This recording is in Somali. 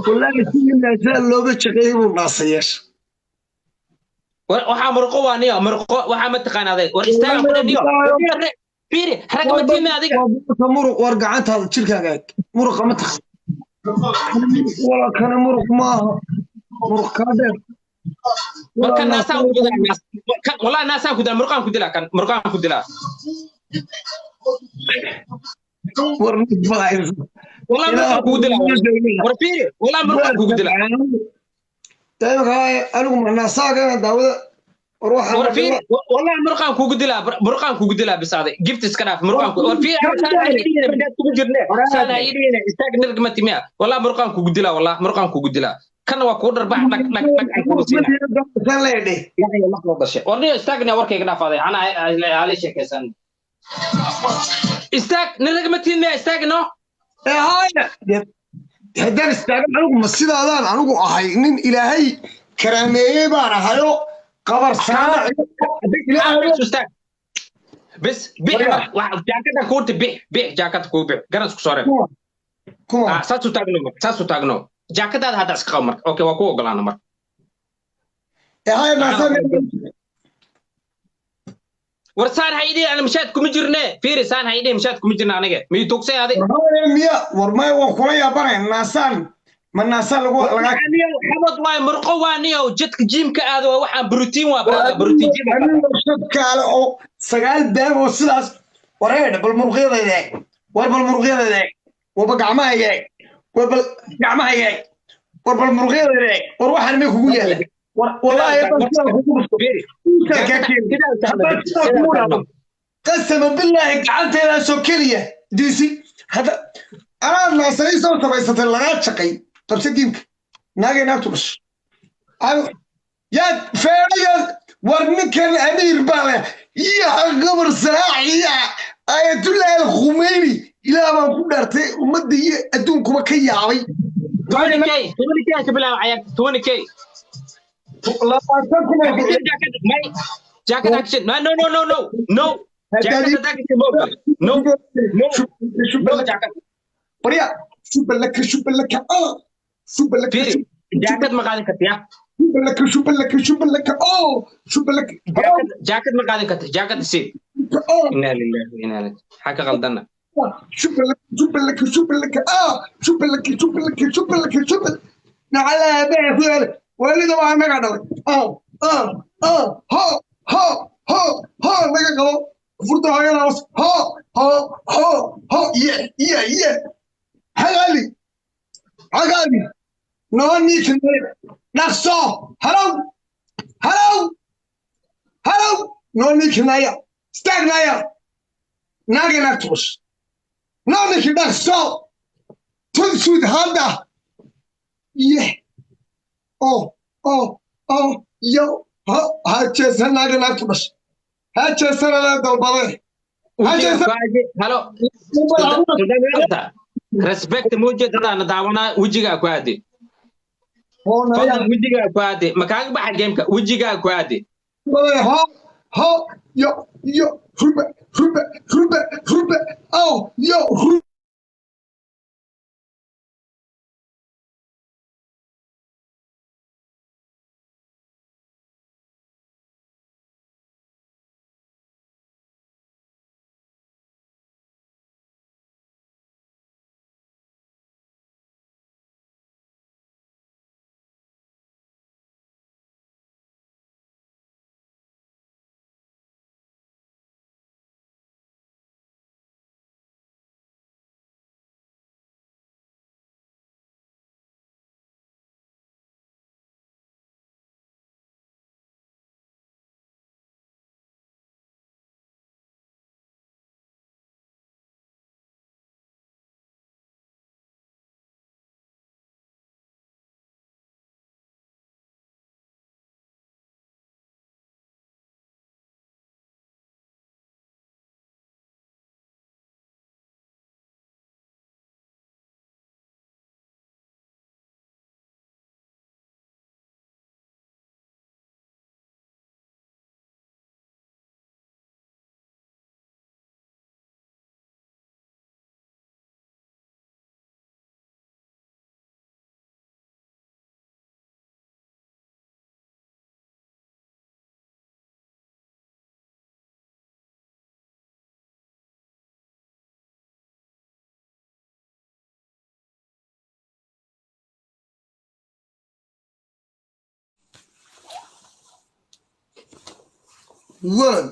والله كل الناس لو بتشقيه وناصيش waxaa murqo waa niyo murqo waxaa ma taqaanaaday war istaagan ku dhaniyo fiiri rag ma tiimi adiga muruq wargacantaada jirkaaga muruq ma taqaan wala kana muruq maaha muruq ka dheer marka naasaa ku dilaa wallahi naasaa ku dilaa murqaan ku dilaa kan murqaan ku dilaa war nisbaayis wallahi murqaan ku dilaa war fiiri wallahi murqaan ku dilaa tayma anigu ma naasaaga daawada war fiiri wallahi murqaan ku dilaa bisaaday gift iska dhaaf murqaan ku war fiiri saana ku jirne saana yidina istaag nirg ma timiya wallahi murqaan ku dilaa wallahi murqaan ku dilaa kana waa ku darbax dhag ay ku kan leeyahay yaa ma soo dashay warniyo istaagna warkayga dhaafaaday ana ali sheekaysan istaag nirg ma timiya istaagno haya haddaan istaagan anigu ma sidaadaan anigu ahay nin ilaahay karaameeyey baan ahayo qabar saana بس بيع واحد جاكيت كورت بيع جاكيت كوب بيع جرس كسره ساسو تاغنو جاكيت هذا اسك قمر اوكي واكو غلانا مر هاي ما ورسان هيدي انا مشات كوم جيرنه فيرسان هيدي مشات كوم جيرنا انغه مي توكسي هذه ميا ورماي وكولا يا بارين ناسان ما ناسان لو حبط واي مرقو وانيو جدك جيم كااد waxaa بروتين waa بروتين جيم kale oo sagaal beeg oo sidaas wareed bal muruqyada war bal muruqyada waba gacmaha war bal gacmaha war bal muruqyada war waxaan ma kugu yaala والله قسما بالله قعدت الى سوكليه ديسي هذا انا ما سيسو تبيست لغا شقي طبسدينك ناغي ناكتبش يا فيريا ورنك الامير باله يا قبر ساعي يا اية الله الخميني الى ما كدرتي امدي ادونكم كياوي 20k كبلا عيال 20k والله جاكيت اكشن نو جاكيت اكشن نو جاكيت بريا شوف لك شوف لك جاكيت مقالي كتيا شوف لك جاكيت مقالي كتيا جاكيت سي إنا لله وإنا إليه حكى غلطنا شوف لك على بيه ولد ما ما قدر ها ما قدر فرط هاي راس ها يا حلالي نوني كنتي نقصو هلو نوني كنايا استغنايا ناغي نكتوش نوني كنقصو تنسود هذا يو هاتشسن ناغي نكتوش هاتشسن لا دلبره هلو ريسبكت موجود انا دعوانا وجهك كوادي فضل وجهك كوادي مكانك بحق جيمك وجهك كوادي ها يو ربع ولد